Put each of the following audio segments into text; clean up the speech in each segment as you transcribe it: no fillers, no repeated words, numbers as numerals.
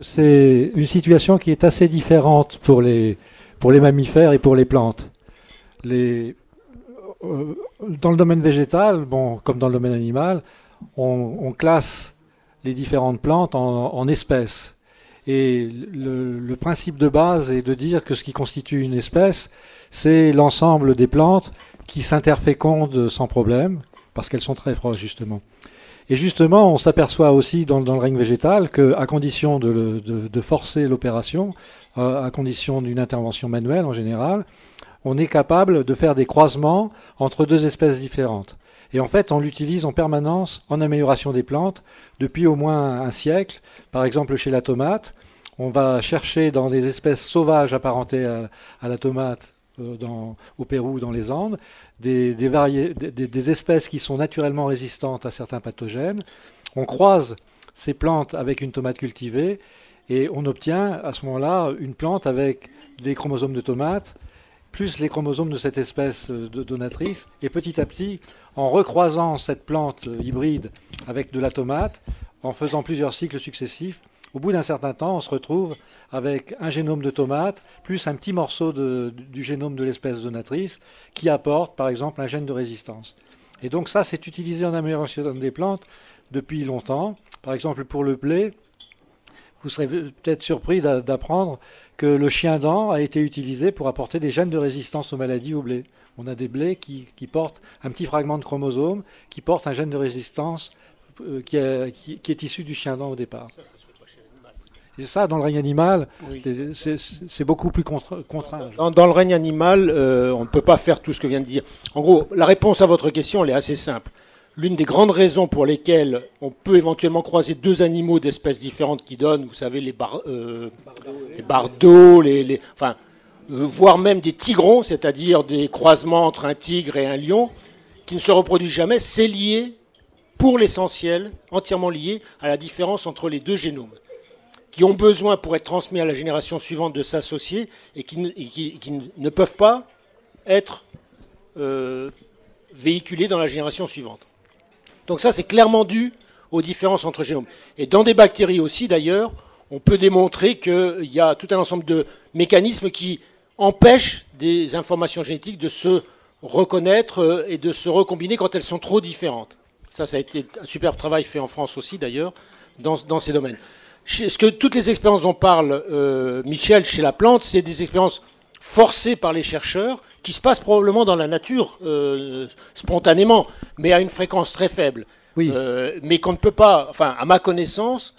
C'est une situation qui est assez différente pour les mammifères et pour les plantes. Dans le domaine végétal, bon, comme dans le domaine animal, on classe les différentes plantes en espèces. Et le principe de base est de dire que ce qui constitue une espèce, c'est l'ensemble des plantes qui s'interfécondent sans problème, parce qu'elles sont très proches justement. Et justement, on s'aperçoit aussi dans le règne végétal qu'à condition de forcer l'opération, à condition d'une intervention manuelle en général, on est capable de faire des croisements entre deux espèces différentes. Et en fait, on l'utilise en permanence en amélioration des plantes depuis au moins un siècle. Par exemple, chez la tomate, on va chercher dans des espèces sauvages apparentées à la tomate au Pérou, dans les Andes, des espèces qui sont naturellement résistantes à certains pathogènes. On croise ces plantes avec une tomate cultivée et on obtient à ce moment-là une plante avec des chromosomes de tomate plus les chromosomes de cette espèce donatrice. Et petit à petit, en recroisant cette plante hybride avec de la tomate, en faisant plusieurs cycles successifs, au bout d'un certain temps, on se retrouve avec un génome de tomate plus un petit morceau du génome de l'espèce donatrice qui apporte, par exemple, un gène de résistance. Et donc ça, c'est utilisé en amélioration des plantes depuis longtemps. Par exemple, pour le blé, vous serez peut-être surpris d'apprendre que le chien-dent a été utilisé pour apporter des gènes de résistance aux maladies au blé. On a des blés qui portent un petit fragment de chromosome qui porte un gène de résistance qui est issu du chien-dent au départ. Et ça, dans le règne animal, oui, c'est beaucoup plus contraint. Dans le règne animal, on ne peut pas faire tout ce que vient de dire. En gros, la réponse à votre question, elle est assez simple. L'une des grandes raisons pour lesquelles on peut éventuellement croiser deux animaux d'espèces différentes qui donnent, vous savez, les bardeaux, voire même des tigrons, c'est-à-dire des croisements entre un tigre et un lion, qui ne se reproduisent jamais, c'est lié, pour l'essentiel, entièrement lié à la différence entre les deux génomes, qui ont besoin, pour être transmis à la génération suivante, de s'associer et qui ne peuvent pas être véhiculés dans la génération suivante. Donc ça, c'est clairement dû aux différences entre génomes. Et dans des bactéries aussi, d'ailleurs, on peut démontrer qu'il y a tout un ensemble de mécanismes qui empêchent des informations génétiques de se reconnaître et de se recombiner quand elles sont trop différentes. Ça a été un superbe travail fait en France aussi, d'ailleurs, dans ces domaines. Ce que toutes les expériences dont parle Michel chez la plante, c'est des expériences forcées par les chercheurs qui se passent probablement dans la nature spontanément, mais à une fréquence très faible. Oui. Mais qu'on ne peut pas, enfin, à ma connaissance,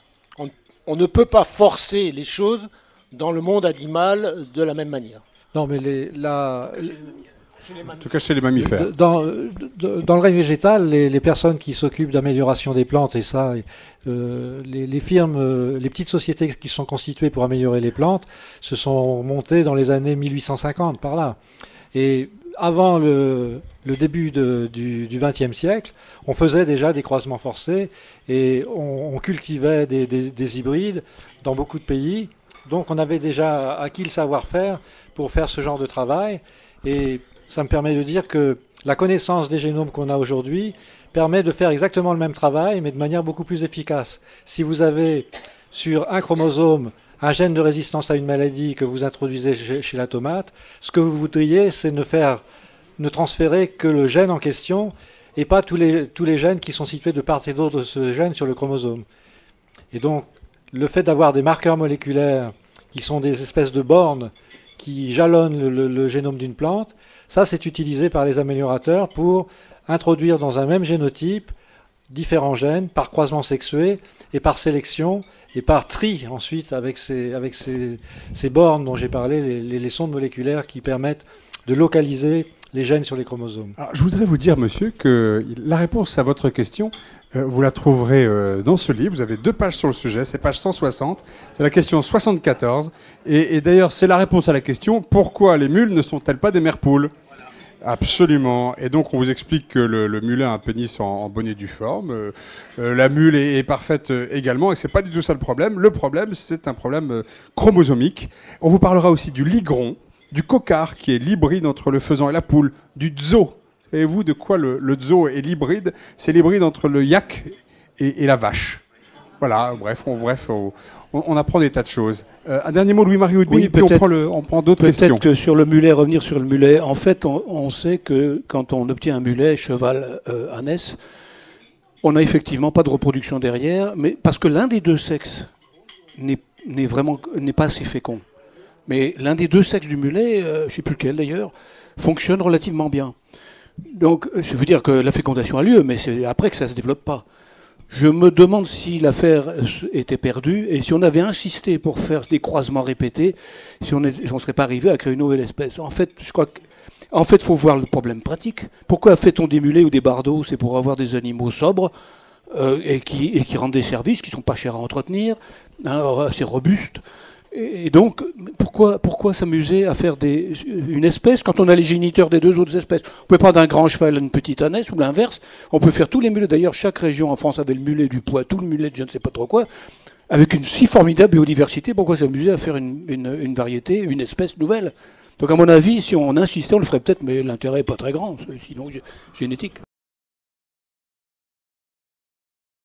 on ne peut pas forcer les choses dans le monde animal de la même manière. Non, mais en tout cas chez les mammifères. Dans le règne végétal, les personnes qui s'occupent d'amélioration des plantes, et ça, les firmes, les petites sociétés qui sont constituées pour améliorer les plantes, se sont montées dans les années 1850, par là. Et avant le début du XXe siècle, on faisait déjà des croisements forcés et on cultivait des hybrides dans beaucoup de pays. Donc on avait déjà acquis le savoir-faire pour faire ce genre de travail. Et ça me permet de dire que la connaissance des génomes qu'on a aujourd'hui permet de faire exactement le même travail, mais de manière beaucoup plus efficace. Si vous avez sur un chromosome un gène de résistance à une maladie que vous introduisez chez la tomate, ce que vous voudriez, c'est ne transférer que le gène en question et pas tous les gènes qui sont situés de part et d'autre de ce gène sur le chromosome. Et donc, le fait d'avoir des marqueurs moléculaires qui sont des espèces de bornes qui jalonnent le génome d'une plante, ça, c'est utilisé par les améliorateurs pour introduire dans un même génotype différents gènes par croisement sexué et par sélection et par tri ensuite avec ces bornes dont j'ai parlé, les sondes moléculaires qui permettent de localiser les gènes sur les chromosomes. Alors, je voudrais vous dire, monsieur, que la réponse à votre question, vous la trouverez dans ce livre. Vous avez 2 pages sur le sujet, c'est page 160, c'est la question 74. Et d'ailleurs, c'est la réponse à la question, pourquoi les mules ne sont-elles pas des mères poules ? Absolument. Et donc, on vous explique que le mulet a un pénis en bonne et due forme. La mule est parfaite également, et c'est pas du tout ça le problème. Le problème, c'est un problème chromosomique. On vous parlera aussi du ligron, du cocard, qui est l'hybride entre le faisan et la poule, du dzo, Savez-vous de quoi le zoo est l'hybride? C'est l'hybride entre le yak et la vache. Voilà, bref, on apprend des tas de choses. Un dernier mot, Louis-Marie Houdbin, Oui, et puis on prend d'autres questions. Peut-être que sur le mulet, revenir sur le mulet, en fait, on sait que quand on obtient un mulet cheval ânesse, on n'a effectivement pas de reproduction derrière, mais parce que l'un des deux sexes n'est pas assez fécond. Mais l'un des deux sexes du mulet, je ne sais plus lequel d'ailleurs, fonctionne relativement bien. Donc, ça veut dire que la fécondation a lieu, mais c'est après que ça ne se développe pas. Je me demande si l'affaire était perdue et si on avait insisté pour faire des croisements répétés, si on ne serait pas arrivé à créer une nouvelle espèce. En fait, je crois qu'il faut voir le problème pratique. Pourquoi fait-on des mulets ou des bardeaux? C'est pour avoir des animaux sobres et qui rendent des services qui ne sont pas chers à entretenir, assez robustes. Et donc, pourquoi s'amuser à faire une espèce quand on a les géniteurs des deux autres espèces? On peut pas d'un grand cheval une petite ânesse ou l'inverse. On peut faire tous les mulets. D'ailleurs, chaque région en France avait le mulet du Poitou, le mulet de je ne sais pas trop quoi, avec une si formidable biodiversité. Pourquoi s'amuser à faire une variété, une espèce nouvelle? Donc, à mon avis, si on insistait, on le ferait peut-être, mais l'intérêt n'est pas très grand, sinon génétique.